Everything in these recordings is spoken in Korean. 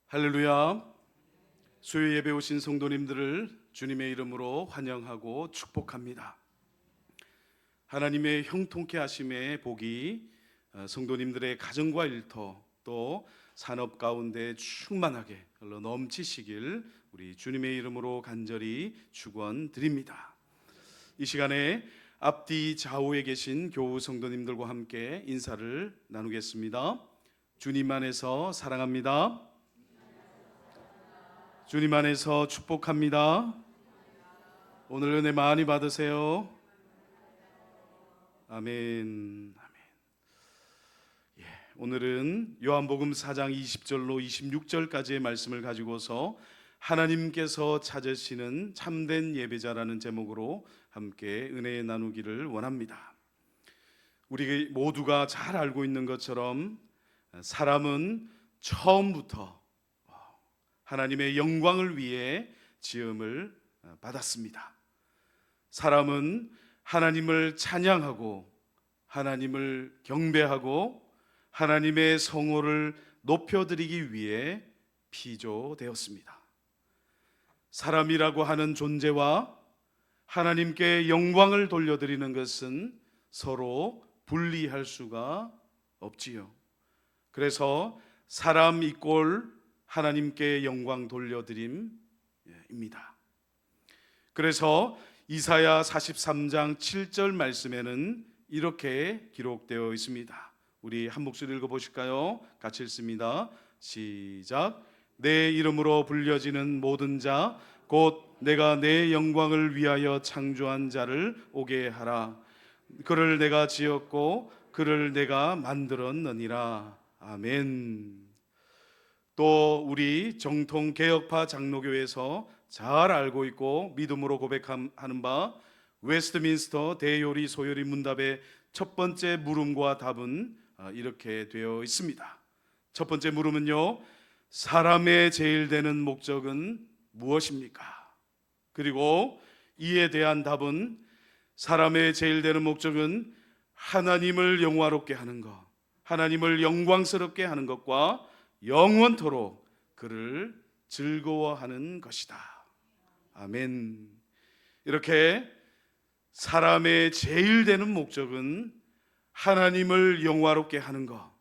할렐루야. 수요 예배 오신 성도님들을 주님의 이름으로 환영하고 축복합니다. 하나님의 형통케 하심의 복이 성도님들의 가정과 일터 또 산업 가운데 충만하게 흘러 넘치시길 우리 주님의 이름으로 간절히 축원드립니다. 이 시간에 앞뒤 좌우에 계신 교우 성도님들과 함께 인사를 나누겠습니다. 주님 안에서 사랑합니다. 주님 안에서 축복합니다. 오늘 은혜 많이 받으세요. 아멘. 예, 오늘은 요한복음 4장 20절로 26절까지의 말씀을 가지고서 하나님께서 찾으시는 참된 예배자라는 제목으로 함께 은혜 나누기를 원합니다. 우리 모두가 잘 알고 있는 것처럼 사람은 처음부터 하나님의 영광을 위해 지음을 받았습니다. 사람은 하나님을 찬양하고 하나님을 경배하고 하나님의 성호를 높여드리기 위해 피조되었습니다. 사람이라고 하는 존재와 하나님께 영광을 돌려드리는 것은 서로 분리할 수가 없지요. 그래서 사람 이꼴 하나님께 영광 돌려드림입니다. 그래서 이사야 43장 7절 말씀에는 이렇게 기록되어 있습니다. 우리 한 목소리 읽어보실까요? 같이 읽습니다. 시작. 내 이름으로 불려지는 모든 자 곧 내가 내 영광을 위하여 창조한 자를 오게 하라. 그를 내가 지었고 그를 내가 만들었느니라. 아멘. 또 우리 정통 개혁파 장로교에서 잘 알고 있고 믿음으로 고백하는 바 웨스트민스터 대요리 소요리 문답의 첫 번째 물음과 답은 이렇게 되어 있습니다. 첫 번째 물음은요, 사람의 제일 되는 목적은 무엇입니까? 그리고 이에 대한 답은 사람의 제일 되는 목적은 하나님을 영화롭게 하는 것, 하나님을 영광스럽게 하는 것과 영원토록 그를 즐거워하는 것이다. 아멘. 이렇게 사람의 제일 되는 목적은 하나님을 영화롭게 하는 것,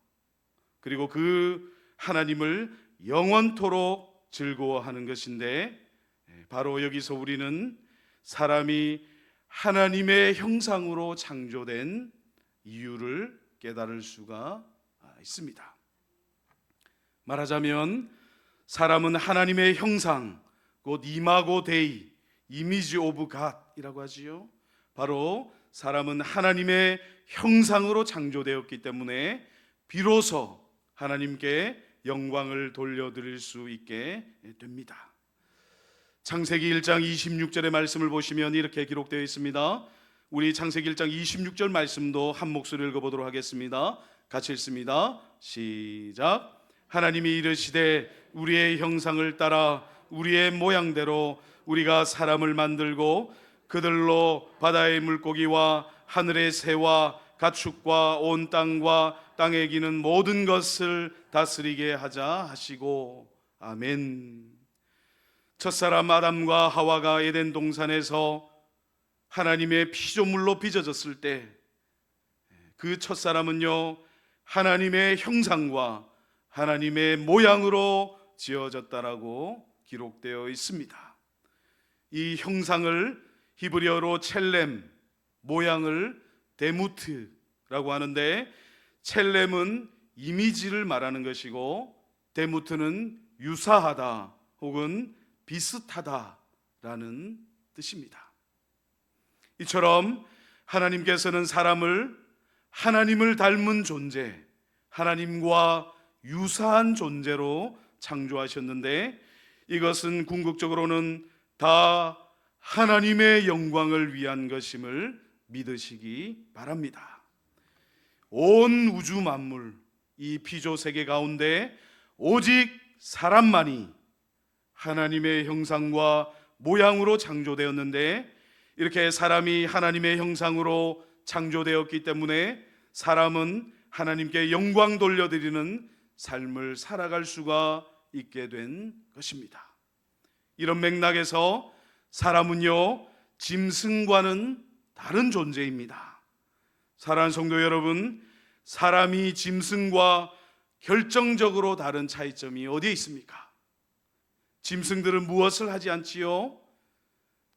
그리고 그 하나님을 영원토록 즐거워하는 것인데, 바로 여기서 우리는 사람이 하나님의 형상으로 창조된 이유를 깨달을 수가 있습니다. 말하자면 사람은 하나님의 형상, 곧 이마고 데이, 이미지 오브 갓이라고 하지요. 바로 사람은 하나님의 형상으로 창조되었기 때문에 비로소 하나님께 영광을 돌려드릴 수 있게 됩니다. 창세기 1장 26절의 말씀을 보시면 이렇게 기록되어 있습니다. 우리 창세기 1장 26절 말씀도 한 목소리 읽어보도록 하겠습니다. 같이 읽습니다. 시작. 하나님이 이르시되 우리의 형상을 따라 우리의 모양대로 우리가 사람을 만들고 그들로 바다의 물고기와 하늘의 새와 가축과 온 땅과 땅에 기는 모든 것을 다스리게 하자 하시고. 아멘. 첫사람 아담과 하와가 에덴 동산에서 하나님의 피조물로 빚어졌을 때 그 첫사람은요, 하나님의 형상과 하나님의 모양으로 지어졌다라고 기록되어 있습니다. 이 형상을 히브리어로 첼렘, 모양을 데무트라고 하는데, 첼렘은 이미지를 말하는 것이고 데무트는 유사하다 혹은 비슷하다라는 뜻입니다. 이처럼 하나님께서는 사람을 하나님을 닮은 존재, 하나님과 유사한 존재로 창조하셨는데, 이것은 궁극적으로는 다 하나님의 영광을 위한 것임을 믿으시기 바랍니다. 온 우주 만물, 이 피조 세계 가운데 오직 사람만이 하나님의 형상과 모양으로 창조되었는데, 이렇게 사람이 하나님의 형상으로 창조되었기 때문에 사람은 하나님께 영광 돌려드리는 삶을 살아갈 수가 있게 된 것입니다. 이런 맥락에서 사람은요, 짐승과는 다른 존재입니다. 사랑하는 성도 여러분, 사람이 짐승과 결정적으로 다른 차이점이 어디에 있습니까? 짐승들은 무엇을 하지 않지요?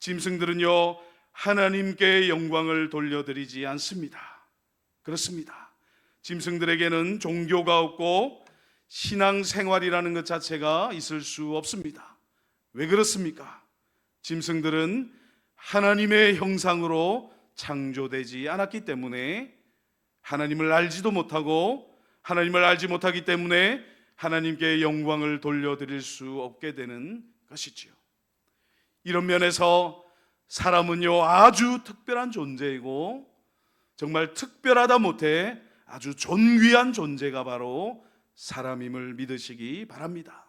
짐승들은요, 하나님께 영광을 돌려드리지 않습니다. 그렇습니다. 짐승들에게는 종교가 없고 신앙생활이라는 것 자체가 있을 수 없습니다. 왜 그렇습니까? 짐승들은 하나님의 형상으로 창조되지 않았기 때문에 하나님을 알지도 못하고, 하나님을 알지 못하기 때문에 하나님께 영광을 돌려드릴 수 없게 되는 것이지요. 이런 면에서 사람은요, 아주 특별한 존재이고 정말 특별하다 못해 아주 존귀한 존재가 바로 사람임을 믿으시기 바랍니다.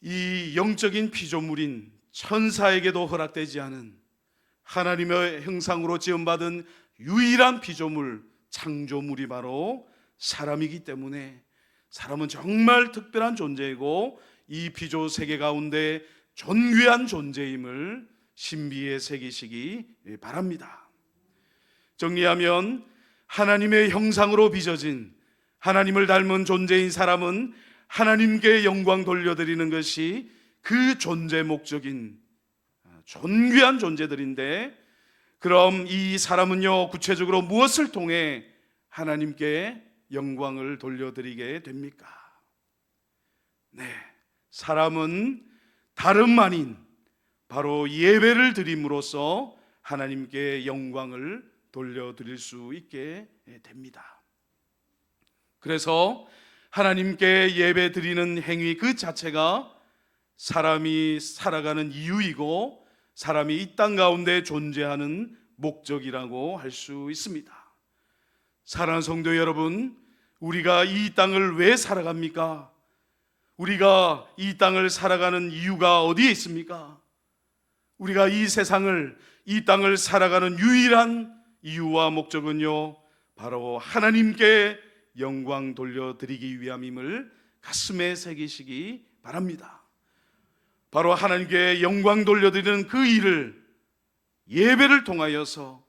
이 영적인 피조물인 천사에게도 허락되지 않은 하나님의 형상으로 지음받은 유일한 피조물, 창조물이 바로 사람이기 때문에 사람은 정말 특별한 존재이고 이 피조 세계 가운데 존귀한 존재임을 신비에 새기시기 바랍니다. 정리하면 하나님의 형상으로 빚어진 하나님을 닮은 존재인 사람은 하나님께 영광 돌려드리는 것이 그 존재 목적인 존귀한 존재들인데, 그럼 이 사람은요, 구체적으로 무엇을 통해 하나님께 영광을 돌려드리게 됩니까? 네, 사람은 다름 아닌 바로 예배를 드림으로써 하나님께 영광을 돌려드릴 수 있게 됩니다. 그래서 하나님께 예배 드리는 행위 그 자체가 사람이 살아가는 이유이고 사람이 이 땅 가운데 존재하는 목적이라고 할 수 있습니다. 사랑하는 성도 여러분, 우리가 이 땅을 왜 살아갑니까? 우리가 이 땅을 살아가는 이유가 어디에 있습니까? 우리가 이 세상을, 이 땅을 살아가는 유일한 이유와 목적은요, 바로 하나님께 영광 돌려드리기 위함임을 가슴에 새기시기 바랍니다. 바로 하나님께 영광 돌려드리는 그 일을 예배를 통하여서,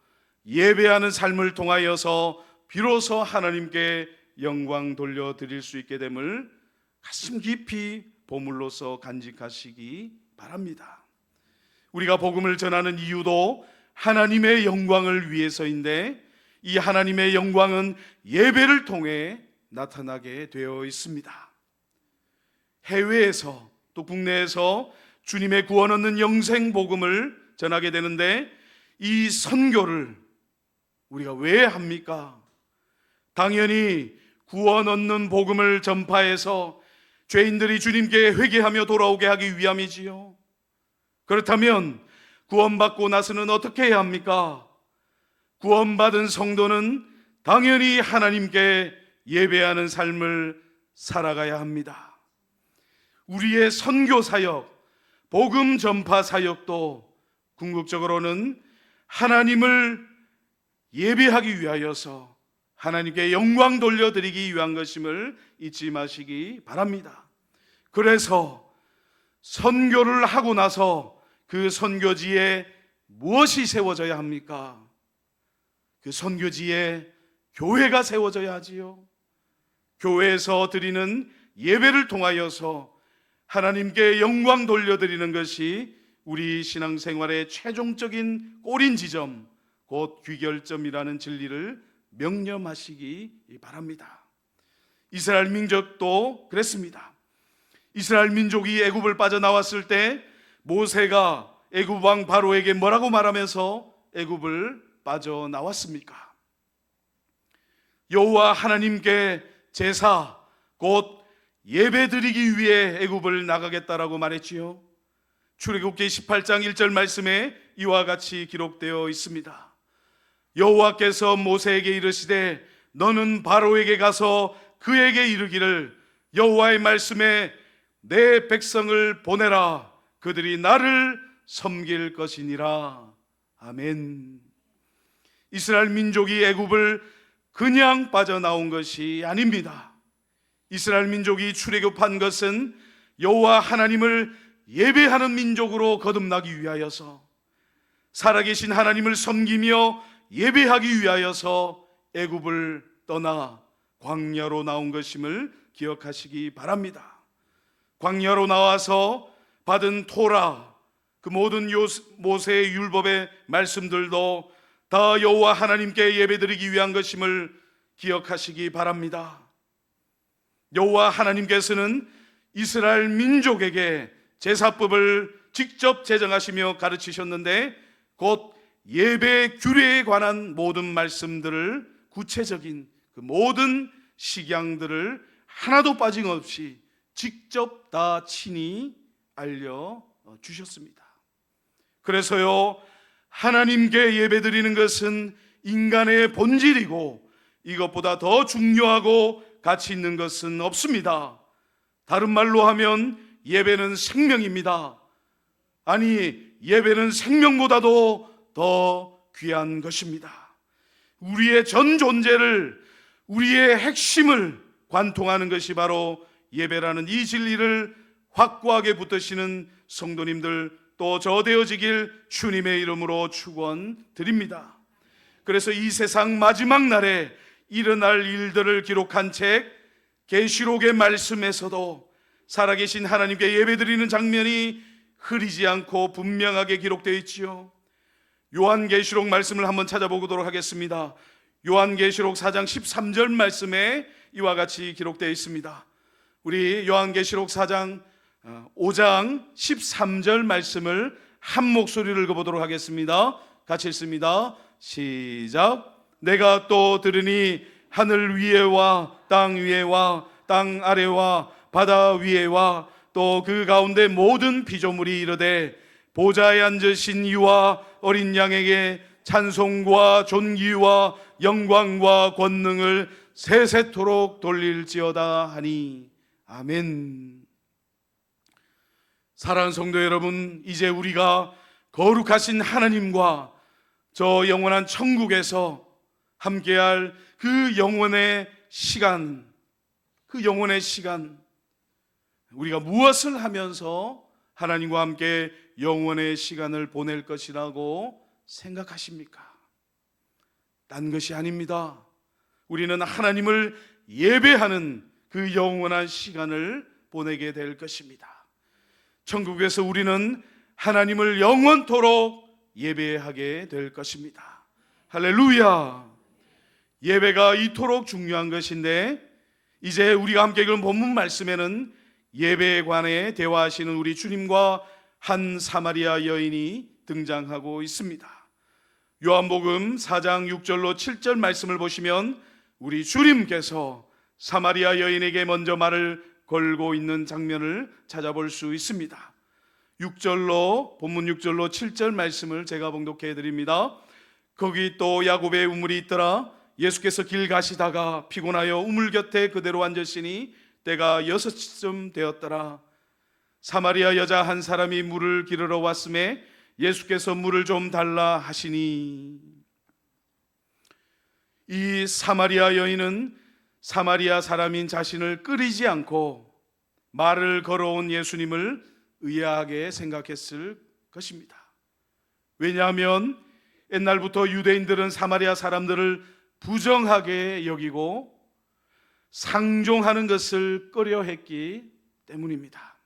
예배하는 삶을 통하여서 비로소 하나님께 영광 돌려드릴 수 있게 됨을 가슴 깊이 보물로서 간직하시기 바랍니다. 우리가 복음을 전하는 이유도 하나님의 영광을 위해서인데, 이 하나님의 영광은 예배를 통해 나타나게 되어 있습니다. 해외에서 또 국내에서 주님의 구원 얻는 영생 복음을 전하게 되는데, 이 선교를 우리가 왜 합니까? 당연히 구원 얻는 복음을 전파해서 죄인들이 주님께 회개하며 돌아오게 하기 위함이지요. 그렇다면 구원받고 나서는 어떻게 해야 합니까? 구원받은 성도는 당연히 하나님께 예배하는 삶을 살아가야 합니다. 우리의 선교 사역, 복음 전파 사역도 궁극적으로는 하나님을 예배하기 위하여서 하나님께 영광 돌려드리기 위한 것임을 잊지 마시기 바랍니다. 그래서 선교를 하고 나서 그 선교지에 무엇이 세워져야 합니까? 그 선교지에 교회가 세워져야 하지요. 교회에서 드리는 예배를 통하여서 하나님께 영광 돌려드리는 것이 우리 신앙생활의 최종적인 꼬린 지점, 곧 귀결점이라는 진리를 명념하시기 바랍니다. 이스라엘 민족도 그랬습니다. 이스라엘 민족이 애굽을 빠져나왔을 때 모세가 애굽 왕 바로에게 뭐라고 말하면서 애굽을 빠져나왔습니까? 여호와 하나님께 제사, 곧 예배드리기 위해 애굽을 나가겠다라고 말했지요. 출애굽기 18장 1절 말씀에 이와 같이 기록되어 있습니다. 여호와께서 모세에게 이르시되 너는 바로에게 가서 그에게 이르기를 여호와의 말씀에 내 백성을 보내라. 그들이 나를 섬길 것이니라. 아멘. 이스라엘 민족이 애굽을 그냥 빠져나온 것이 아닙니다. 이스라엘 민족이 출애굽한 것은 여호와 하나님을 예배하는 민족으로 거듭나기 위하여서, 살아계신 하나님을 섬기며 예배하기 위하여서 애굽을 떠나 광야로 나온 것임을 기억하시기 바랍니다. 광야로 나와서 받은 토라, 그 모든 모세의 율법의 말씀들도 다 여호와 하나님께 예배드리기 위한 것임을 기억하시기 바랍니다. 여호와 하나님께서는 이스라엘 민족에게 제사법을 직접 제정하시며 가르치셨는데, 곧 예배 규례에 관한 모든 말씀들을, 구체적인 그 모든 식양들을 하나도 빠짐없이 직접 다 친히 알려주셨습니다. 그래서요, 하나님께 예배드리는 것은 인간의 본질이고 이것보다 더 중요하고 가치 있는 것은 없습니다. 다른 말로 하면 예배는 생명입니다. 아니, 예배는 생명보다도 더 귀한 것입니다. 우리의 전 존재를, 우리의 핵심을 관통하는 것이 바로 예배라는 이 진리를 확고하게 붙드시는 성도님들, 또 저 되어지길 주님의 이름으로 축원드립니다. 그래서 이 세상 마지막 날에 일어날 일들을 기록한 책 계시록의 말씀에서도 살아계신 하나님께 예배드리는 장면이 흐리지 않고 분명하게 기록되어 있지요. 요한계시록 말씀을 한번 찾아보도록 하겠습니다. 요한계시록 4장 13절 말씀에 이와 같이 기록되어 있습니다. 우리 요한계시록 4장 5장 13절 말씀을 한 목소리를 읽어보도록 하겠습니다. 같이 읽습니다. 시작. 내가 또 들으니 하늘 위에와 땅 위에와 땅 아래와 바다 위에와 또 그 가운데 모든 피조물이 이르되 보좌에 앉으신 이와 어린 양에게 찬송과 존귀와 영광과 권능을 세세토록 돌릴지어다 하니 아멘. 사랑하는 성도 여러분, 이제 우리가 거룩하신 하나님과 저 영원한 천국에서 함께할 그 영원의 시간, 우리가 무엇을 하면서 하나님과 함께 영원의 시간을 보낼 것이라고 생각하십니까? 딴 것이 아닙니다. 우리는 하나님을 예배하는 그 영원한 시간을 보내게 될 것입니다. 천국에서 우리는 하나님을 영원토록 예배하게 될 것입니다. 할렐루야. 예배가 이토록 중요한 것인데, 이제 우리가 함께 읽은 본문 말씀에는 예배에 관해 대화하시는 우리 주님과 한 사마리아 여인이 등장하고 있습니다. 요한복음 4장 6절로 7절 말씀을 보시면 우리 주님께서 사마리아 여인에게 먼저 말을 걸고 있는 장면을 찾아볼 수 있습니다. 본문 6절로 7절 말씀을 제가 봉독해 드립니다. 거기 또 야곱의 우물이 있더라. 예수께서 길 가시다가 피곤하여 우물 곁에 그대로 앉으시니 때가 6시쯤 되었더라. 사마리아 여자 한 사람이 물을 기르러 왔음에 예수께서 물을 좀 달라 하시니, 이 사마리아 여인은 사마리아 사람인 자신을 끓이지 않고 말을 걸어온 예수님을 의아하게 생각했을 것입니다. 왜냐하면 옛날부터 유대인들은 사마리아 사람들을 부정하게 여기고 상종하는 것을 꺼려했기 때문입니다.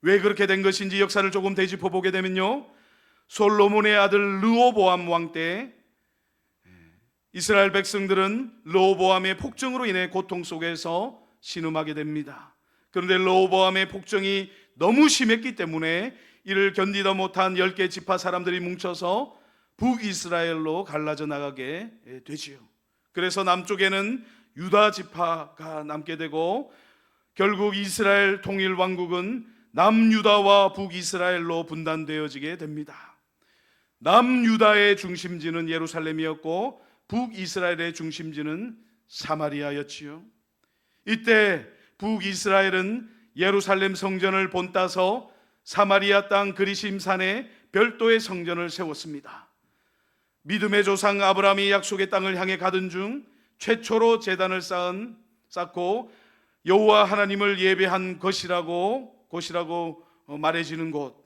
왜 그렇게 된 것인지 역사를 조금 되짚어 보게 되면요, 솔로몬의 아들 르호보암 왕 때 이스라엘 백성들은 르호보암의 폭정으로 인해 고통 속에서 신음하게 됩니다. 그런데 르호보암의 폭정이 너무 심했기 때문에 이를 견디다 못한 10개 지파 사람들이 뭉쳐서 북이스라엘로 갈라져 나가게 되지요. 그래서 남쪽에는 유다 지파가 남게 되고, 결국 이스라엘 통일 왕국은 남유다와 북이스라엘로 분단되어지게 됩니다. 남유다의 중심지는 예루살렘이었고 북이스라엘의 중심지는 사마리아였지요. 이때 북이스라엘은 예루살렘 성전을 본따서 사마리아 땅 그리심산에 별도의 성전을 세웠습니다. 믿음의 조상 아브라함이 약속의 땅을 향해 가던 중 최초로 제단을 쌓고 여호와 하나님을 예배한 곳이라고 말해지는 곳,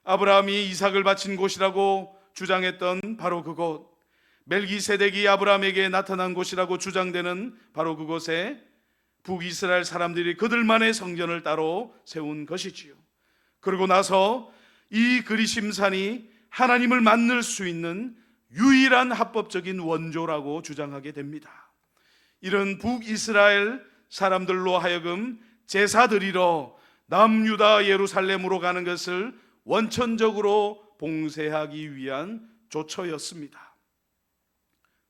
아브라함이 이삭을 바친 곳이라고 주장했던 바로 그곳, 멜기세덱이 아브라함에게 나타난 곳이라고 주장되는 바로 그곳에 북이스라엘 사람들이 그들만의 성전을 따로 세운 것이지요. 그러고 나서 이 그리심산이 하나님을 만날 수 있는 유일한 합법적인 원조라고 주장하게 됩니다. 이런 북이스라엘 사람들로 하여금 제사 드리러 남유다 예루살렘으로 가는 것을 원천적으로 봉쇄하기 위한 조처였습니다.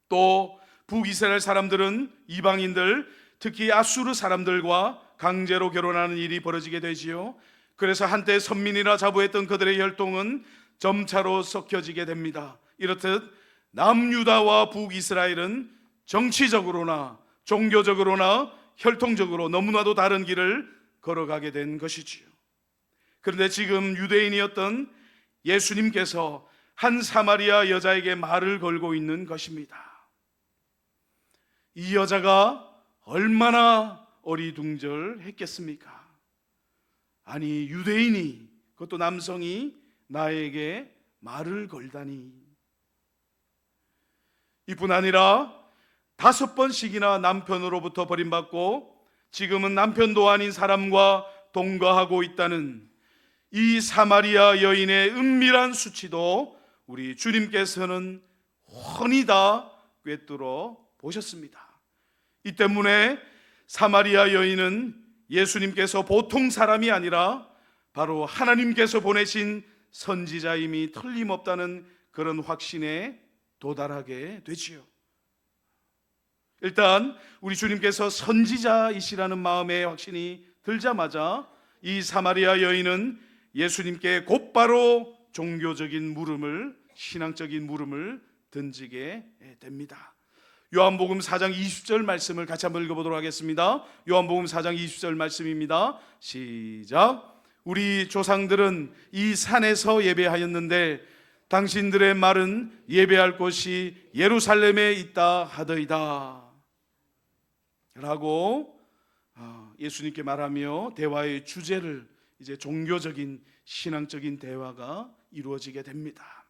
또 북이스라엘 사람들은 이방인들, 특히 아수르 사람들과 강제로 결혼하는 일이 벌어지게 되지요. 그래서 한때 선민이라 자부했던 그들의 혈통은 점차로 섞여지게 됩니다. 이렇듯 남유다와 북이스라엘은 정치적으로나 종교적으로나 혈통적으로 너무나도 다른 길을 걸어가게 된 것이지요. 그런데 지금 유대인이었던 예수님께서 한 사마리아 여자에게 말을 걸고 있는 것입니다. 이 여자가 얼마나 어리둥절했겠습니까? 아니, 유대인이, 그것도 남성이 나에게 말을 걸다니. 이뿐 아니라 5번씩이나 남편으로부터 버림받고 지금은 남편도 아닌 사람과 동거하고 있다는 이 사마리아 여인의 은밀한 수치도 우리 주님께서는 훤히 다 꿰뚫어 보셨습니다. 이 때문에 사마리아 여인은 예수님께서 보통 사람이 아니라 바로 하나님께서 보내신 선지자임이 틀림없다는 그런 확신에 도달하게 되지요. 일단 우리 주님께서 선지자이시라는 마음의 확신이 들자마자 이 사마리아 여인은 예수님께 곧바로 종교적인 물음을, 신앙적인 물음을 던지게 됩니다. 요한복음 4장 20절 말씀을 같이 한번 읽어보도록 하겠습니다. 요한복음 4장 20절 말씀입니다. 시작. 우리 조상들은 이 산에서 예배하였는데 당신들의 말은 예배할 곳이 예루살렘에 있다 하더이다 라고 예수님께 말하며 대화의 주제를 이제 종교적인 신앙적인 대화가 이루어지게 됩니다.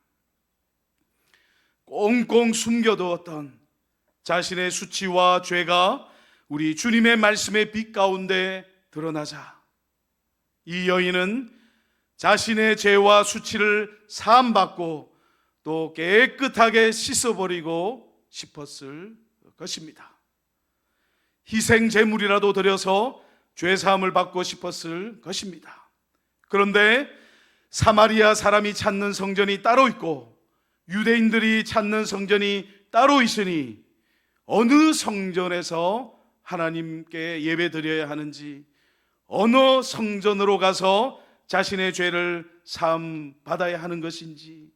꽁꽁 숨겨두었던 자신의 수치와 죄가 우리 주님의 말씀의 빛 가운데 드러나자 이 여인은 자신의 죄와 수치를 사함받고 또 깨끗하게 씻어버리고 싶었을 것입니다. 희생 제물이라도 드려서 죄사함을 받고 싶었을 것입니다. 그런데 사마리아 사람이 찾는 성전이 따로 있고 유대인들이 찾는 성전이 따로 있으니 어느 성전에서 하나님께 예배 드려야 하는지, 어느 성전으로 가서 자신의 죄를 사함 받아야 하는 것인지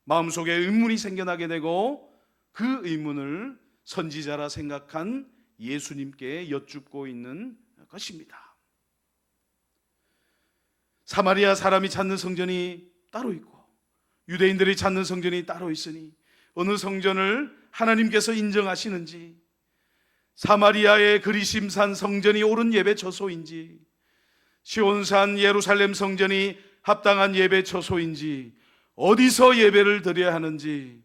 마음속에 의문이 생겨나게 되고 그 의문을 선지자라 생각한 예수님께 여쭙고 있는 것입니다. 사마리아 사람이 찾는 성전이 따로 있고 유대인들이 찾는 성전이 따로 있으니 어느 성전을 하나님께서 인정하시는지, 사마리아의 그리심산 성전이 옳은 예배 처소인지, 시온산 예루살렘 성전이 합당한 예배 처소인지, 어디서 예배를 드려야 하는지,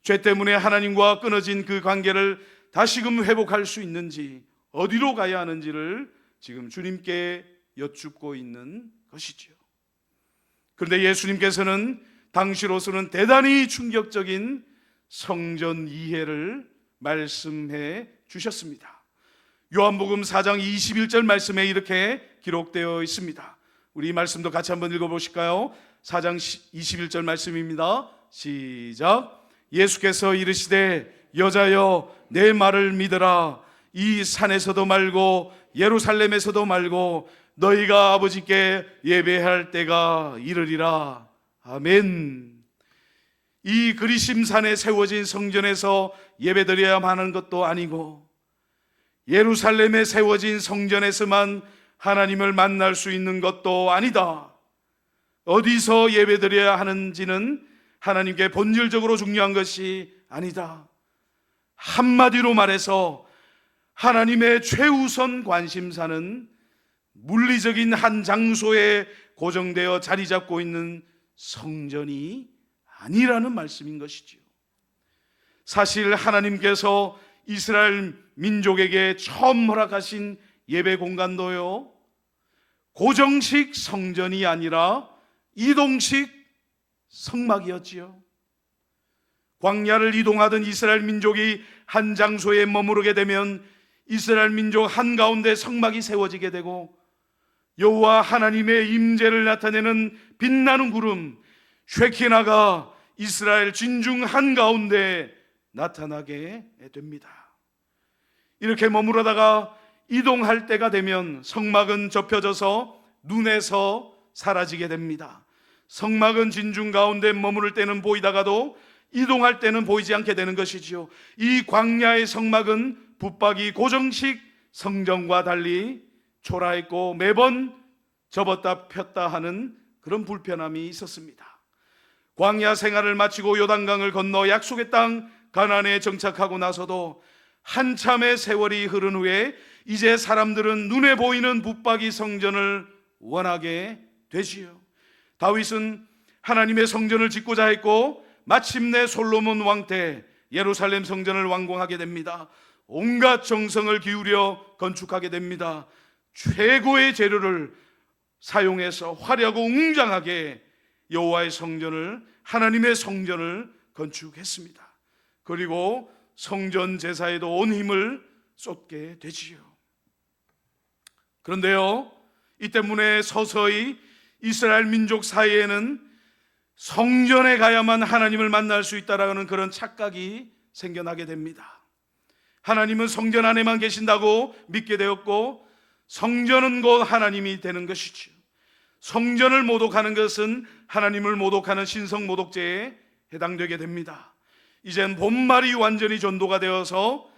죄 때문에 하나님과 끊어진 그 관계를 다시금 회복할 수 있는지, 어디로 가야 하는지를 지금 주님께 여쭙고 있는 것이죠. 그런데 예수님께서는 당시로서는 대단히 충격적인 성전 이해를 말씀해 주셨습니다. 요한복음 4장 21절 말씀에 이렇게 기록되어 있습니다. 우리 이 말씀도 같이 한번 읽어보실까요? 4장 21절 말씀입니다. 시작. 예수께서 이르시되 여자여 내 말을 믿으라. 이 산에서도 말고 예루살렘에서도 말고 너희가 아버지께 예배할 때가 이르리라. 아멘. 이 그리심산에 세워진 성전에서 예배드려야만 하는 것도 아니고 예루살렘에 세워진 성전에서만 하나님을 만날 수 있는 것도 아니다. 어디서 예배드려야 하는지는 하나님께 본질적으로 중요한 것이 아니다. 한마디로 말해서 하나님의 최우선 관심사는 물리적인 한 장소에 고정되어 자리 잡고 있는 성전이 아니라는 말씀인 것이지요. 사실 하나님께서 이스라엘 민족에게 처음 허락하신 예배 공간도요, 고정식 성전이 아니라 이동식 성막이었지요. 광야를 이동하던 이스라엘 민족이 한 장소에 머무르게 되면 이스라엘 민족 한가운데 성막이 세워지게 되고, 여호와 하나님의 임재를 나타내는 빛나는 구름 쉐키나가 이스라엘 진중 한가운데 나타나게 됩니다. 이렇게 머무르다가 이동할 때가 되면 성막은 접혀져서 눈에서 사라지게 됩니다. 성막은 진중 가운데 머무를 때는 보이다가도 이동할 때는 보이지 않게 되는 것이지요. 이 광야의 성막은 붙박이 고정식 성전과 달리 초라했고 매번 접었다 폈다 하는 그런 불편함이 있었습니다. 광야 생활을 마치고 요단강을 건너 약속의 땅 가나안에 정착하고 나서도 한참의 세월이 흐른 후에 이제 사람들은 눈에 보이는 붙박이 성전을 원하게 되지요. 다윗은 하나님의 성전을 짓고자 했고 마침내 솔로몬 왕 때 예루살렘 성전을 완공하게 됩니다. 온갖 정성을 기울여 건축하게 됩니다. 최고의 재료를 사용해서 화려하고 웅장하게 여호와의 성전을, 하나님의 성전을 건축했습니다. 그리고 성전 제사에도 온 힘을 쏟게 되지요. 그런데요, 이 때문에 서서히 이스라엘 민족 사이에는 성전에 가야만 하나님을 만날 수 있다라는 그런 착각이 생겨나게 됩니다. 하나님은 성전 안에만 계신다고 믿게 되었고, 성전은 곧 하나님이 되는 것이죠. 성전을 모독하는 것은 하나님을 모독하는 신성 모독죄에 해당되게 됩니다. 이젠 본말이 완전히 전도가 되어서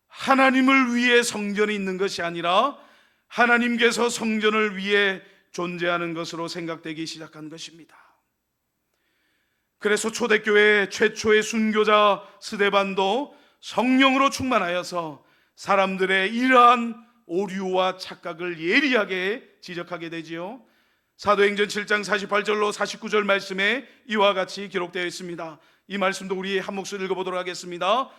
하나님을 위해 성전이 있는 것이 아니라 하나님께서 성전을 위해 존재하는 것으로 생각되기 시작한 것입니다. 그래서 초대교회 최초의 순교자 스데반도 성령으로 충만하여서 사람들의 이러한 오류와 착각을 예리하게 지적하게 되지요. 사도행전 7장 48절로 49절 말씀에 이와 같이 기록되어 있습니다. 이 말씀도 우리 한 목소리 읽어보도록 하겠습니다.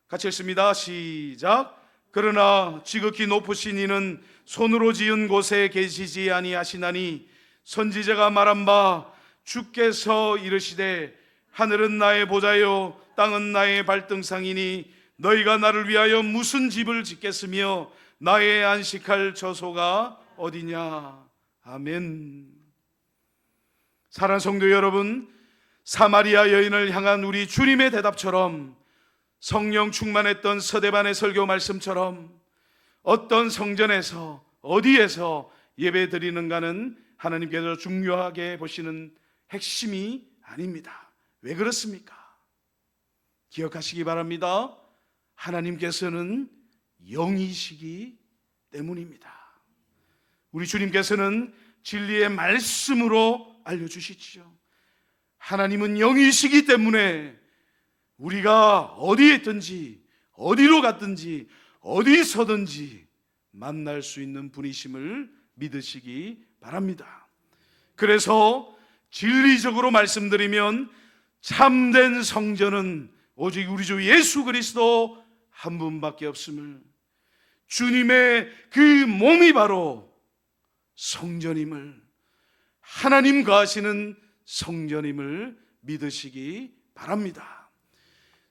같이 읽습니다. 시작. 그러나 지극히 높으신 이는 손으로 지은 곳에 계시지 아니하시나니 선지자가 말한 바 주께서 이르시되 하늘은 나의 보좌요 땅은 나의 발등상이니 너희가 나를 위하여 무슨 집을 짓겠으며 나의 안식할 처소가 어디냐. 아멘. 사랑하는 성도 여러분, 사마리아 여인을 향한 우리 주님의 대답처럼 성령 충만했던 서대반의 설교 말씀처럼 어떤 성전에서 어디에서 예배 드리는가는 하나님께서 중요하게 보시는 핵심이 아닙니다. 왜 그렇습니까? 기억하시기 바랍니다. 하나님께서는 영이시기 때문입니다. 우리 주님께서는 진리의 말씀으로 알려주시죠. 하나님은 영이시기 때문에 우리가 어디에 있든지 어디로 갔든지 어디서든지 만날 수 있는 분이심을 믿으시기 바랍니다. 그래서 진리적으로 말씀드리면 참된 성전은 오직 우리 주 예수 그리스도 한 분밖에 없음을, 주님의 그 몸이 바로 성전임을, 하나님 거하시는 성전임을 믿으시기 바랍니다.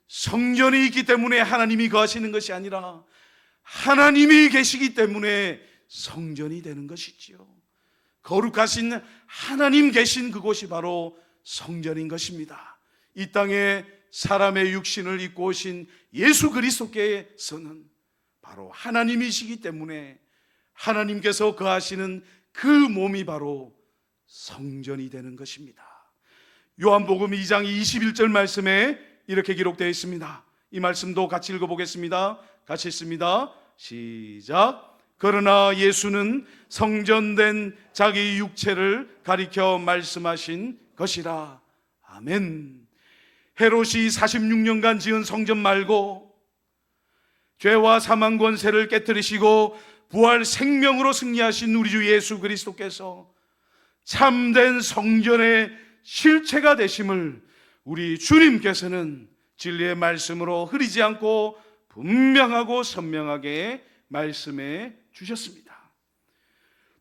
성전이 있기 때문에 하나님이 거하시는 것이 아니라 하나님이 계시기 때문에 성전이 되는 것이지요. 거룩하신 하나님 계신 그곳이 바로 성전인 것입니다. 이 땅에 사람의 육신을 입고 오신 예수 그리스도께서는 바로 하나님이시기 때문에 하나님께서 거하시는 그 몸이 바로 성전이 되는 것입니다. 요한복음 2장 21절 말씀에 이렇게 기록되어 있습니다. 이 말씀도 같이 읽어보겠습니다. 같이 읽습니다. 시작. 그러나 예수는 성전된 자기 육체를 가리켜 말씀하신 것이라. 아멘. 헤롯이 46년간 지은 성전 말고 죄와 사망 권세를 깨뜨리시고 부활 생명으로 승리하신 우리 주 예수 그리스도께서 참된 성전의 실체가 되심을 우리 주님께서는 진리의 말씀으로 흐리지 않고 분명하고 선명하게 말씀해 주셨습니다.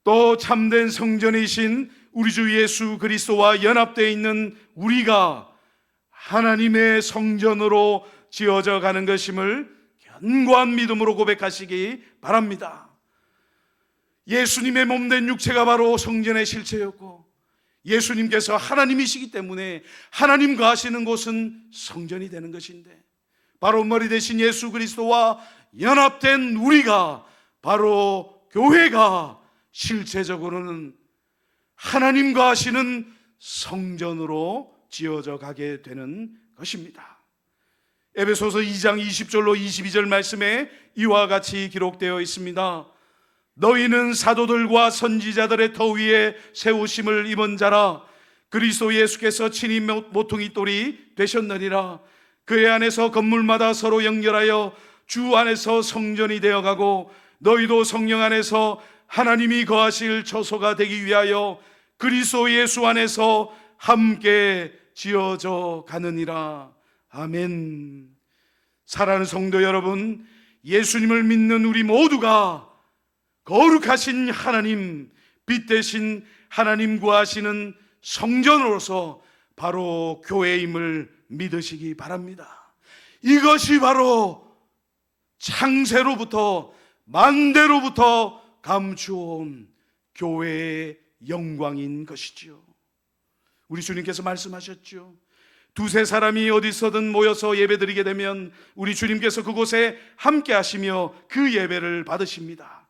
또 참된 성전이신 우리 주 예수 그리스도와 연합되어 있는 우리가 하나님의 성전으로 지어져 가는 것임을 견고한 믿음으로 고백하시기 바랍니다. 예수님의 몸된 육체가 바로 성전의 실체였고, 예수님께서 하나님이시기 때문에 하나님과 하시는 곳은 성전이 되는 것인데, 바로 머리 대신 예수 그리스도와 연합된 우리가, 바로 교회가 실체적으로는 하나님과 하시는 성전으로 지어져 가게 되는 것입니다. 에베소서 2장 20절로 22절 말씀에 이와 같이 기록되어 있습니다. 너희는 사도들과 선지자들의 터 위에 세우심을 입은 자라. 그리스도 예수께서 친히 모퉁이 돌이 되셨느니라. 그의 안에서 건물마다 서로 연결하여 주 안에서 성전이 되어가고, 너희도 성령 안에서 하나님이 거하실 처소가 되기 위하여 그리스도 예수 안에서 함께 지어져 가느니라. 아멘. 사랑하는 성도 여러분, 예수님을 믿는 우리 모두가 거룩하신 하나님, 빛 대신 하나님 구하시는 성전으로서 바로 교회임을 믿으시기 바랍니다. 이것이 바로 창세로부터 만대로부터 감추어온 교회의 영광인 것이지요. 우리 주님께서 말씀하셨죠. 두세 사람이 어디서든 모여서 예배드리게 되면 우리 주님께서 그곳에 함께 하시며 그 예배를 받으십니다.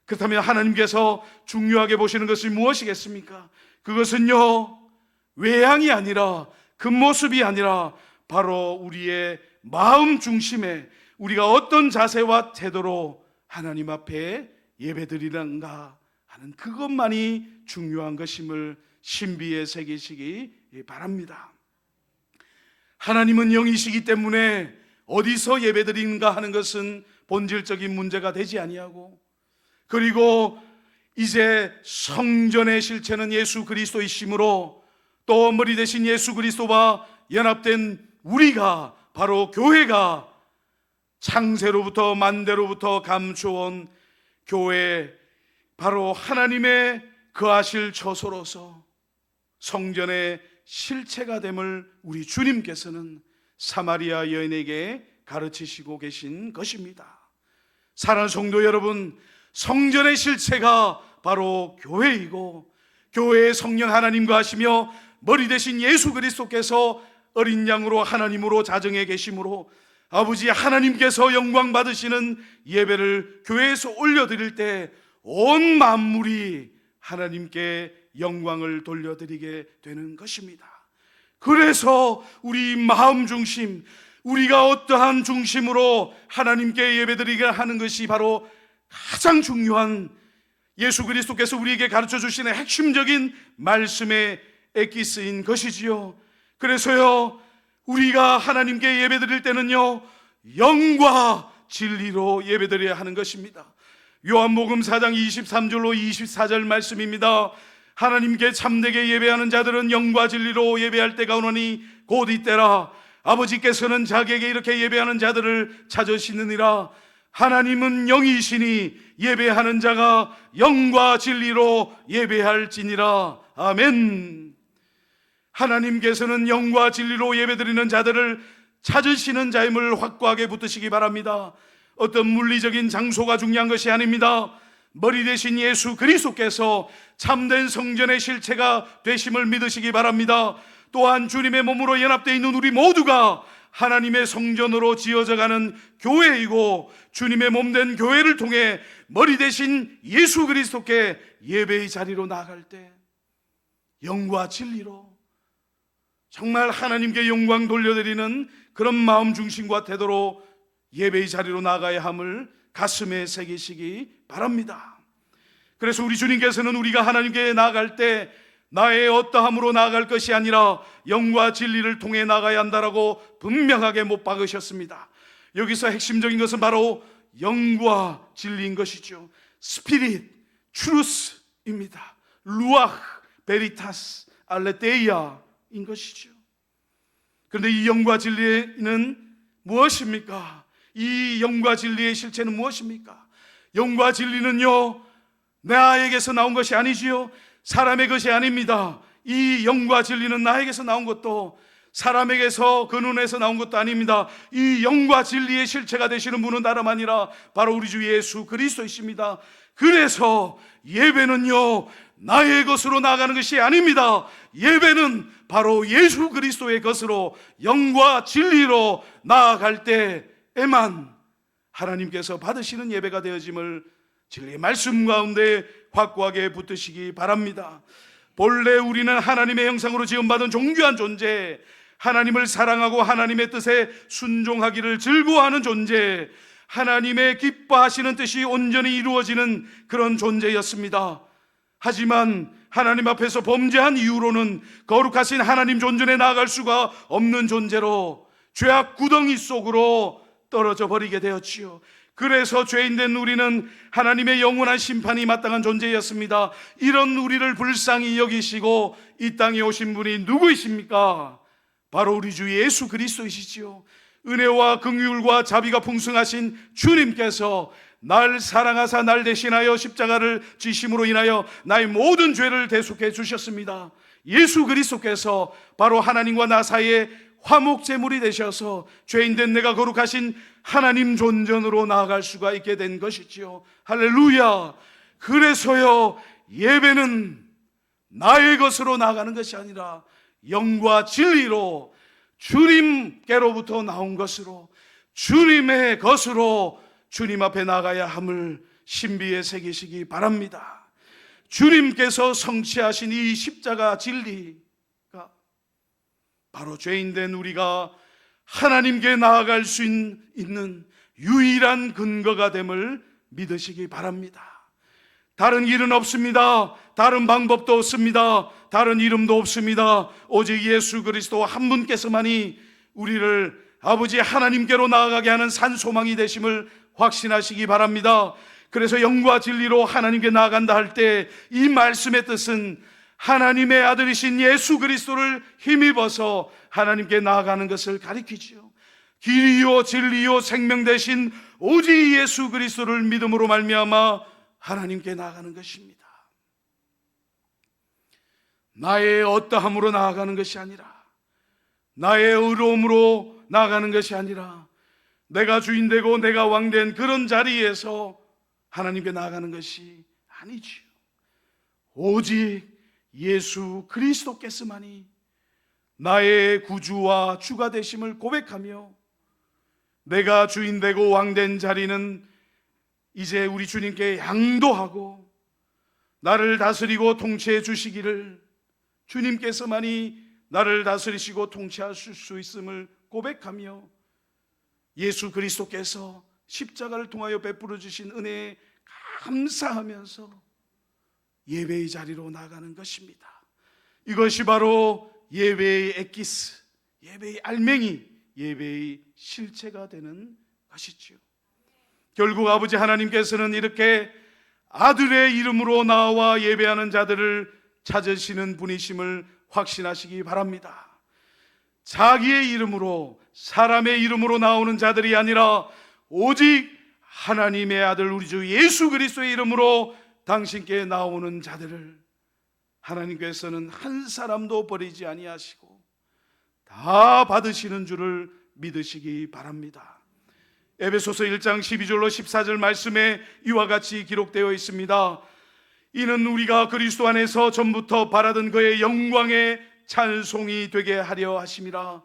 그렇다면 하나님께서 중요하게 보시는 것이 무엇이겠습니까? 그것은요, 외양이 아니라, 겉모습이 아니라 바로 우리의 마음 중심에 우리가 어떤 자세와 태도로 하나님 앞에 예배드리는가 하는 그것만이 중요한 것임을 신비에 새기시기 바랍니다. 하나님은 영이시기 때문에 어디서 예배드리는가 하는 것은 본질적인 문제가 되지 아니하고, 그리고 이제 성전의 실체는 예수 그리스도이시므로 또 머리 대신 예수 그리스도와 연합된 우리가, 바로 교회가 창세로부터 만대로부터 감추어온 교회, 바로 하나님의 거하실 처소로서 성전의 실체가 됨을 우리 주님께서는 사마리아 여인에게 가르치시고 계신 것입니다. 사랑하는 성도 여러분, 성전의 실체가 바로 교회이고, 교회의 성령 하나님과 하시며 머리 대신 예수 그리스도께서 어린 양으로 하나님으로 자정해 계심으로 아버지 하나님께서 영광 받으시는 예배를 교회에서 올려드릴 때 온 만물이 하나님께 영광을 돌려드리게 되는 것입니다. 그래서 우리 마음 중심, 우리가 어떠한 중심으로 하나님께 예배드리게 하는 것이 바로 가장 중요한, 예수 그리스도께서 우리에게 가르쳐 주시는 핵심적인 말씀의 엑기스인 것이지요. 그래서요, 우리가 하나님께 예배드릴 때는요, 영과 진리로 예배드려야 하는 것입니다. 요한복음 4장 23절로 24절 말씀입니다. 하나님께 참되게 예배하는 자들은 영과 진리로 예배할 때가 오노니 곧 이때라. 아버지께서는 자기에게 이렇게 예배하는 자들을 찾으시느니라. 하나님은 영이시니 예배하는 자가 영과 진리로 예배할지니라. 아멘. 하나님께서는 영과 진리로 예배드리는 자들을 찾으시는 자임을 확고하게 붙드시기 바랍니다. 어떤 물리적인 장소가 중요한 것이 아닙니다. 머리 대신 예수 그리스도께서 참된 성전의 실체가 되심을 믿으시기 바랍니다. 또한 주님의 몸으로 연합되어 있는 우리 모두가 하나님의 성전으로 지어져가는 교회이고, 주님의 몸된 교회를 통해 머리 대신 예수 그리스도께 예배의 자리로 나아갈 때 영과 진리로 정말 하나님께 영광 돌려드리는 그런 마음 중심과 태도로 예배의 자리로 나아가야 함을 가슴에 새기시기 바랍니다. 그래서 우리 주님께서는 우리가 하나님께 나아갈 때 나의 어떠함으로 나아갈 것이 아니라 영과 진리를 통해 나아가야 한다라고 분명하게 못 박으셨습니다. 여기서 핵심적인 것은 바로 영과 진리인 것이죠. 스피릿, 트루스입니다. 루아흐, 베리타스, 알레테이아인 것이죠. 그런데 이 영과 진리는 무엇입니까? 이 영과 진리의 실체는 무엇입니까? 영과 진리는요, 나에게서 나온 것이 아니지요, 사람의 것이 아닙니다. 이 영과 진리는 나에게서 나온 것도 사람에게서, 그 눈에서 나온 것도 아닙니다. 이 영과 진리의 실체가 되시는 분은 다름 아니라 바로 우리 주 예수 그리스도이십니다. 그래서 예배는요, 나의 것으로 나아가는 것이 아닙니다. 예배는 바로 예수 그리스도의 것으로, 영과 진리로 나아갈 때에만 하나님께서 받으시는 예배가 되어짐을 진리의 말씀 가운데 확고하게 붙드시기 바랍니다. 본래 우리는 하나님의 형상으로 지음받은 존귀한 존재, 하나님을 사랑하고 하나님의 뜻에 순종하기를 즐거워하는 존재, 하나님의 기뻐하시는 뜻이 온전히 이루어지는 그런 존재였습니다. 하지만 하나님 앞에서 범죄한 이후로는 거룩하신 하나님 존전에 나아갈 수가 없는 존재로 죄악 구덩이 속으로 떨어져 버리게 되었지요. 그래서 죄인된 우리는 하나님의 영원한 심판이 마땅한 존재였습니다. 이런 우리를 불쌍히 여기시고 이 땅에 오신 분이 누구이십니까? 바로 우리 주 예수 그리스도이시지요. 은혜와 긍휼과 자비가 풍성하신 주님께서 날 사랑하사 날 대신하여 십자가를 지심으로 인하여 나의 모든 죄를 대속해 주셨습니다. 예수 그리스도께서 바로 하나님과 나 사이에 화목제물이 되셔서 죄인된 내가 거룩하신 하나님 존전으로 나아갈 수가 있게 된 것이지요. 할렐루야. 그래서요, 예배는 나의 것으로 나아가는 것이 아니라 영과 진리로 주님께로부터 나온 것으로, 주님의 것으로 주님 앞에 나가야 함을 신비에 새기시기 바랍니다. 주님께서 성취하신 이 십자가 진리가 바로 죄인된 우리가 하나님께 나아갈 수 있는 유일한 근거가 됨을 믿으시기 바랍니다. 다른 길은 없습니다. 다른 방법도 없습니다. 다른 이름도 없습니다. 오직 예수 그리스도 한 분께서만이 우리를 아버지 하나님께로 나아가게 하는 산소망이 되심을 확신하시기 바랍니다. 그래서 영과 진리로 하나님께 나아간다 할 때 이 말씀의 뜻은 하나님의 아들이신 예수 그리스도를 힘입어서 하나님께 나아가는 것을 가리키지요. 길이요 진리요 생명 되신 오직 예수 그리스도를 믿음으로 말미암아 하나님께 나아가는 것입니다. 나의 어떠함으로 나아가는 것이 아니라, 나의 의로움으로 나아가는 것이 아니라, 내가 주인 되고 내가 왕 된 그런 자리에서 하나님께 나아가는 것이 아니지요. 오직 예수 그리스도께서만이 나의 구주와 주가 되심을 고백하며, 내가 주인 되고 왕 된 자리는 이제 우리 주님께 양도하고 나를 다스리고 통치해 주시기를, 주님께서만이 나를 다스리시고 통치하실 수 있음을 고백하며 예수 그리스도께서 십자가를 통하여 베풀어 주신 은혜에 감사하면서 예배의 자리로 나가는 것입니다. 이것이 바로 예배의 엑기스, 예배의 알맹이, 예배의 실체가 되는 것이지요. 결국 아버지 하나님께서는 이렇게 아들의 이름으로 나와 예배하는 자들을 찾으시는 분이심을 확신하시기 바랍니다. 자기의 이름으로, 사람의 이름으로 나오는 자들이 아니라 오직 하나님의 아들 우리 주 예수 그리스도의 이름으로 당신께 나오는 자들을 하나님께서는 한 사람도 버리지 아니하시고 다 받으시는 줄을 믿으시기 바랍니다. 에베소서 1장 12절로 14절 말씀에 이와 같이 기록되어 있습니다. 이는 우리가 그리스도 안에서 전부터 바라던 그의 영광의 찬송이 되게 하려 하심이라.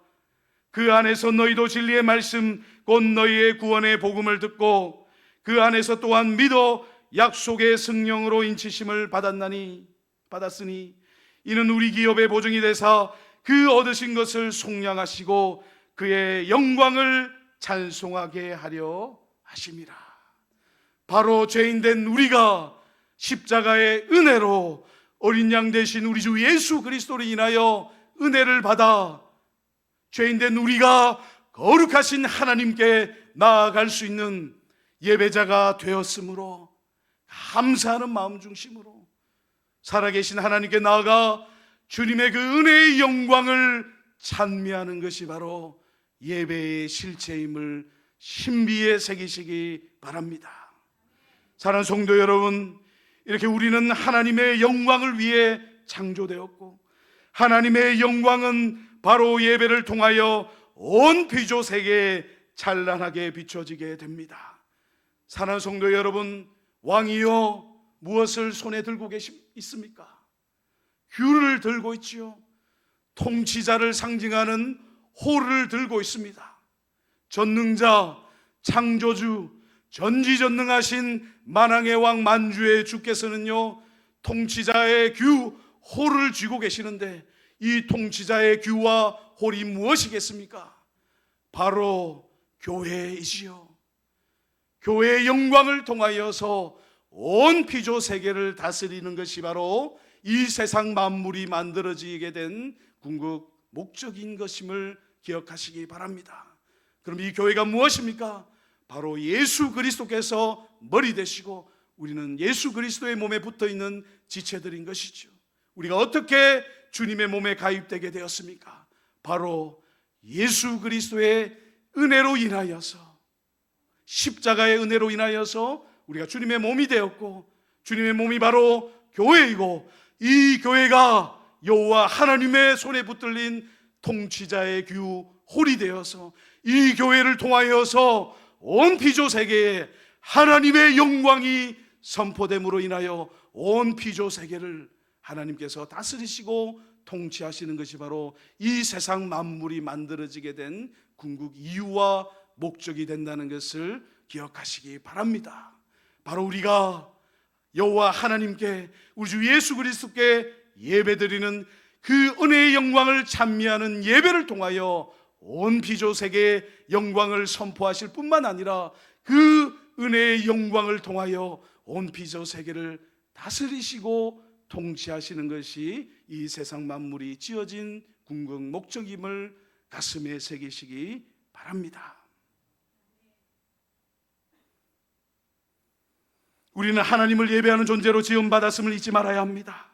그 안에서 너희도 진리의 말씀 곧 너희의 구원의 복음을 듣고 그 안에서 또한 믿어 약속의 성령으로 인치심을 받았으니 이는 우리 기업의 보증이 되사 그 얻으신 것을 속량하시고 그의 영광을 찬송하게 하려 하심이라. 바로 죄인된 우리가 십자가의 은혜로 어린 양 되신 우리 주 예수 그리스도로 인하여 은혜를 받아 죄인된 우리가 거룩하신 하나님께 나아갈 수 있는 예배자가 되었으므로 감사하는 마음 중심으로 살아계신 하나님께 나아가 주님의 그 은혜의 영광을 찬미하는 것이 바로 예배의 실체임을 신비에 새기시기 바랍니다. 사랑하는 성도 여러분, 이렇게 우리는 하나님의 영광을 위해 창조되었고 하나님의 영광은 바로 예배를 통하여 온 피조 세계에 찬란하게 비춰지게 됩니다. 사랑하는 성도 여러분, 왕이요 무엇을 손에 들고 있습니까? 귤을 들고 있지요. 통치자를 상징하는 호를 들고 있습니다. 전능자, 창조주, 전지전능하신 만왕의 왕 만주의 주께서는요 통치자의 규 호를 쥐고 계시는데, 이 통치자의 규와 홀이 무엇이겠습니까? 바로 교회이지요. 교회의 영광을 통하여서 온 피조 세계를 다스리는 것이 바로 이 세상 만물이 만들어지게 된 궁극 목적인 것임을 기억하시기 바랍니다. 그럼 이 교회가 무엇입니까? 바로 예수 그리스도께서 머리 되시고 우리는 예수 그리스도의 몸에 붙어있는 지체들인 것이죠. 우리가 어떻게 주님의 몸에 가입되게 되었습니까? 바로 예수 그리스도의 은혜로 인하여서, 십자가의 은혜로 인하여서 우리가 주님의 몸이 되었고, 주님의 몸이 바로 교회이고, 이 교회가 여호와 하나님의 손에 붙들린 통치자의 규 홀이 되어서 이 교회를 통하여서 온 피조 세계에 하나님의 영광이 선포됨으로 인하여 온 피조 세계를 하나님께서 다스리시고 통치하시는 것이 바로 이 세상 만물이 만들어지게 된 궁극 이유와 목적이 된다는 것을 기억하시기 바랍니다. 바로 우리가 여호와 하나님께, 우리 주 예수 그리스도께 예배드리는 그 은혜의 영광을 찬미하는 예배를 통하여 온 피조 세계의 영광을 선포하실 뿐만 아니라 그 은혜의 영광을 통하여 온 피조 세계를 다스리시고 통치하시는 것이 이 세상 만물이 지어진 궁극 목적임을 가슴에 새기시기 바랍니다. 우리는 하나님을 예배하는 존재로 지음받았음을 잊지 말아야 합니다.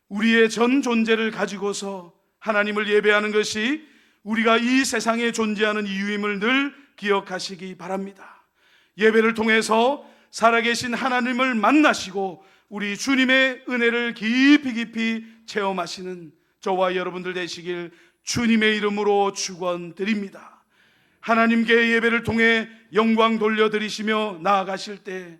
우리의 전 존재를 가지고서 하나님을 예배하는 것이 우리가 이 세상에 존재하는 이유임을 늘 기억하시기 바랍니다. 예배를 통해서 살아계신 하나님을 만나시고 우리 주님의 은혜를 깊이 체험하시는 저와 여러분들 되시길 주님의 이름으로 축원드립니다. 하나님께 예배를 통해 영광 돌려드리시며 나아가실 때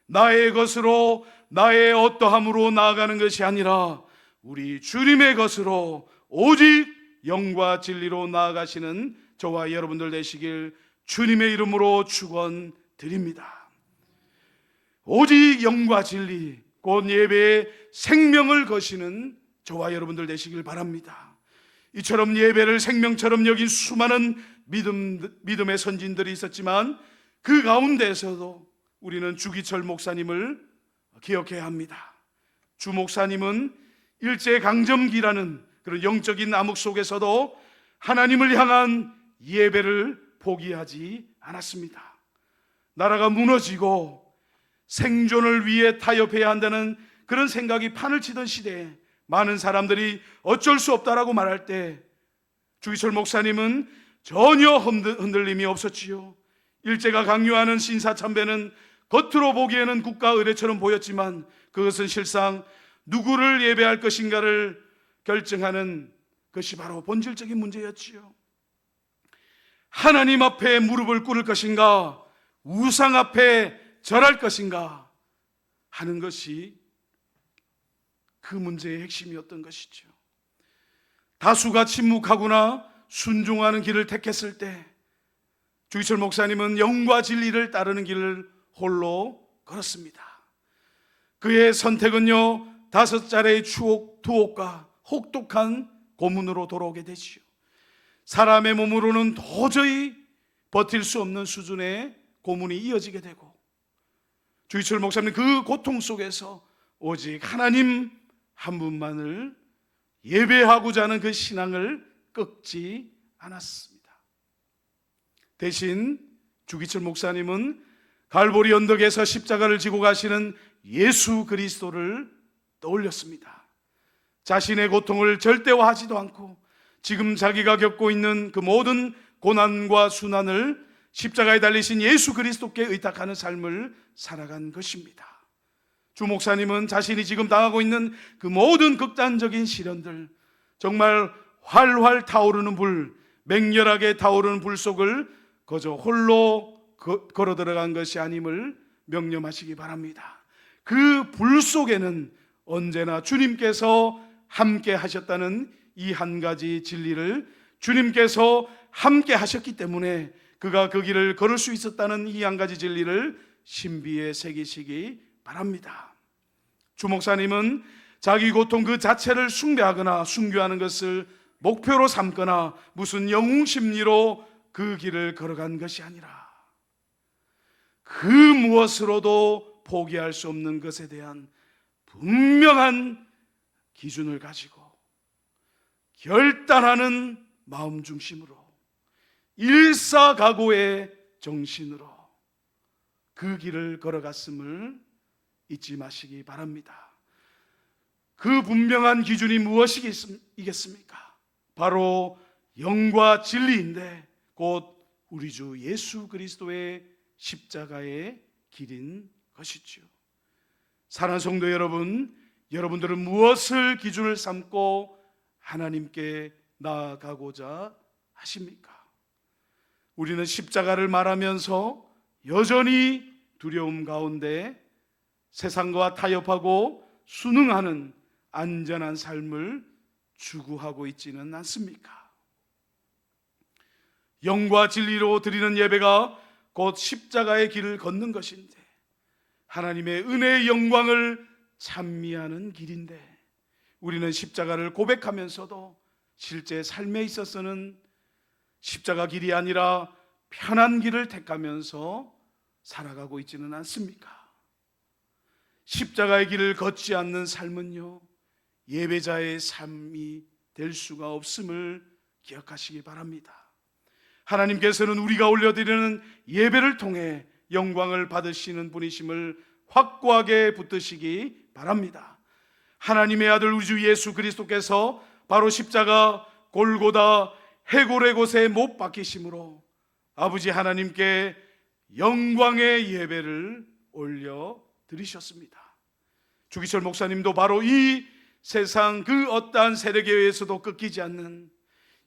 나의 것으로, 나의 어떠함으로 나아가는 것이 아니라 우리 주님의 것으로 오직 영과 진리로 나아가시는 저와 여러분들 되시길 주님의 이름으로 축원드립니다. 오직 영과 진리, 곧 예배에 생명을 거시는 저와 여러분들 되시길 바랍니다. 이처럼 예배를 생명처럼 여긴 수많은 믿음의 선진들이 있었지만 그 가운데에서도 우리는 주기철 목사님을 기억해야 합니다. 주 목사님은 일제강점기라는 그런 영적인 암흑 속에서도 하나님을 향한 예배를 포기하지 않았습니다. 나라가 무너지고 생존을 위해 타협해야 한다는 그런 생각이 판을 치던 시대에 많은 사람들이 어쩔 수 없다라고 말할 때 주기철 목사님은 전혀 흔들림이 없었지요. 일제가 강요하는 신사참배는 겉으로 보기에는 국가 의례처럼 보였지만 그것은 실상 누구를 예배할 것인가를 결정하는 것이 바로 본질적인 문제였지요. 하나님 앞에 무릎을 꿇을 것인가, 우상 앞에 절할 것인가 하는 것이 그 문제의 핵심이었던 것이죠. 다수가 침묵하거나 순종하는 길을 택했을 때 주기철 목사님은 영과 진리를 따르는 길을 홀로 걸었습니다. 그의 선택은요 5자리의 투옥과 혹독한 고문으로 돌아오게 되지요. 사람의 몸으로는 도저히 버틸 수 없는 수준의 고문이 이어지게 되고 주기철 목사님 그 고통 속에서 오직 하나님 한 분만을 예배하고자 하는 그 신앙을 꺾지 않았습니다. 대신 주기철 목사님은 갈보리 언덕에서 십자가를 지고 가시는 예수 그리스도를 떠올렸습니다. 자신의 고통을 절대화하지도 않고 지금 자기가 겪고 있는 그 모든 고난과 순환을 십자가에 달리신 예수 그리스도께 의탁하는 삶을 살아간 것입니다. 주 목사님은 자신이 지금 당하고 있는 그 모든 극단적인 시련들, 정말 활활 타오르는 불, 맹렬하게 타오르는 불 속을 거저 홀로 걸어 들어간 것이 아님을 명념하시기 바랍니다. 그 불 속에는 언제나 주님께서 함께 하셨다는 이 한 가지 진리를, 주님께서 함께 하셨기 때문에 그가 그 길을 걸을 수 있었다는 이 한 가지 진리를 신비에 새기시기 바랍니다. 주 목사님은 자기 고통 그 자체를 숭배하거나 순교하는 것을 목표로 삼거나 무슨 영웅 심리로 그 길을 걸어간 것이 아니라 그 무엇으로도 포기할 수 없는 것에 대한 분명한 기준을 가지고 결단하는 마음 중심으로 일사각오의 정신으로 그 길을 걸어갔음을 잊지 마시기 바랍니다. 그 분명한 기준이 무엇이겠습니까? 바로 영과 진리인데 곧 우리 주 예수 그리스도의 십자가의 길인 것이죠. 사랑하는 성도 여러분, 여러분들은 무엇을 기준을 삼고 하나님께 나아가고자 하십니까? 우리는 십자가를 말하면서 여전히 두려움 가운데 세상과 타협하고 순응하는 안전한 삶을 추구하고 있지는 않습니까? 영과 진리로 드리는 예배가 곧 십자가의 길을 걷는 것인데, 하나님의 은혜의 영광을 찬미하는 길인데, 우리는 십자가를 고백하면서도 실제 삶에 있어서는 십자가 길이 아니라 편한 길을 택하면서 살아가고 있지는 않습니까? 십자가의 길을 걷지 않는 삶은요, 예배자의 삶이 될 수가 없음을 기억하시기 바랍니다. 하나님께서는 우리가 올려드리는 예배를 통해 영광을 받으시는 분이심을 확고하게 붙드시기 바랍니다. 하나님의 아들 우리 주 예수 그리스도께서 바로 십자가 골고다 해골의 곳에 못 박히심으로 아버지 하나님께 영광의 예배를 올려드리셨습니다. 주기철 목사님도 바로 이 세상 그 어떠한 세력에 의해서도 꺾이지 않는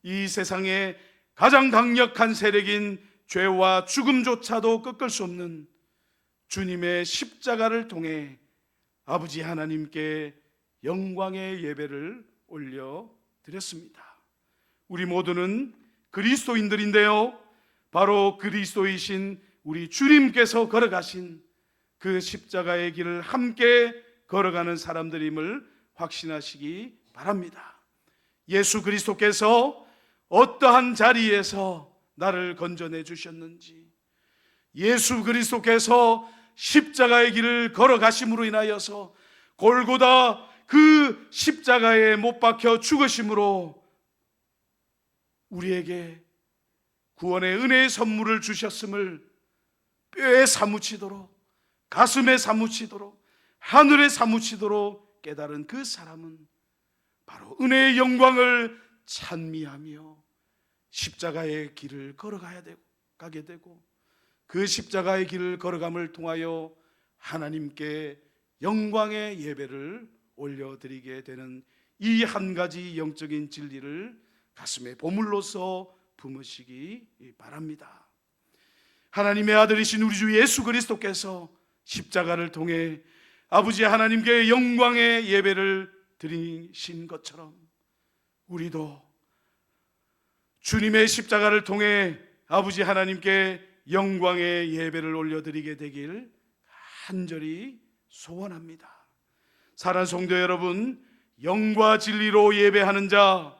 이 세상의 가장 강력한 세력인 죄와 죽음조차도 꺾을 수 없는 주님의 십자가를 통해 아버지 하나님께 영광의 예배를 올려드렸습니다. 우리 모두는 그리스도인들인데요, 바로 그리스도이신 우리 주님께서 걸어가신 그 십자가의 길을 함께 걸어가는 사람들임을 확신하시기 바랍니다. 예수 그리스도께서 어떠한 자리에서 나를 건져내 주셨는지, 예수 그리스도께서 십자가의 길을 걸어가심으로 인하여서 골고다 그 십자가에 못 박혀 죽으심으로 우리에게 구원의 은혜의 선물을 주셨음을 뼈에 사무치도록, 가슴에 사무치도록, 하늘에 사무치도록 깨달은 그 사람은 바로 은혜의 영광을 찬미하며 십자가의 길을 가게 되고 그 십자가의 길을 걸어감을 통하여 하나님께 영광의 예배를 올려드리게 되는 이 한 가지 영적인 진리를 가슴에 보물로서 품으시기 바랍니다. 하나님의 아들이신 우리 주 예수 그리스도께서 십자가를 통해 아버지 하나님께 영광의 예배를 드리신 것처럼 우리도 주님의 십자가를 통해 아버지 하나님께 영광의 예배를 올려드리게 되길 간절히 소원합니다. 사랑하는 성도 여러분, 영과 진리로 예배하는 자,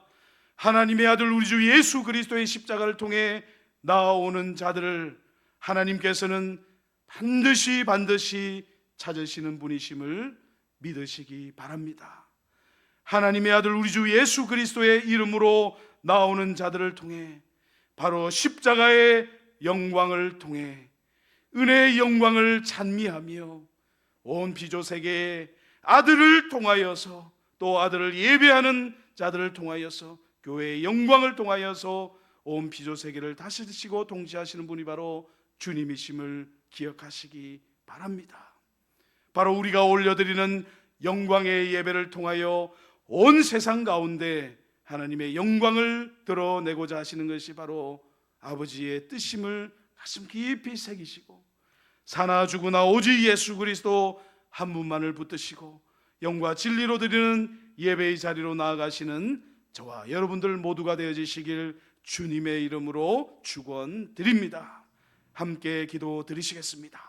하나님의 아들 우리 주 예수 그리스도의 십자가를 통해 나아오는 자들을 하나님께서는 반드시 찾으시는 분이심을 믿으시기 바랍니다. 하나님의 아들 우리 주 예수 그리스도의 이름으로 나오는 자들을 통해 바로 십자가의 영광을 통해 은혜의 영광을 찬미하며 온 피조 세계에 아들을 통하여서 또 아들을 예배하는 자들을 통하여서 교회의 영광을 통하여서 온 피조 세계를 다스리시고 통치하시는 분이 바로 주님이심을 기억하시기 바랍니다. 바로 우리가 올려드리는 영광의 예배를 통하여 온 세상 가운데 하나님의 영광을 드러내고자 하시는 것이 바로 아버지의 뜻임을 가슴 깊이 새기시고 사나 죽으나 오직 예수 그리스도 한 분만을 붙드시고 영과 진리로 드리는 예배의 자리로 나아가시는 저와 여러분들 모두가 되어지시길 주님의 이름으로 축원드립니다. 함께 기도 드리시겠습니다.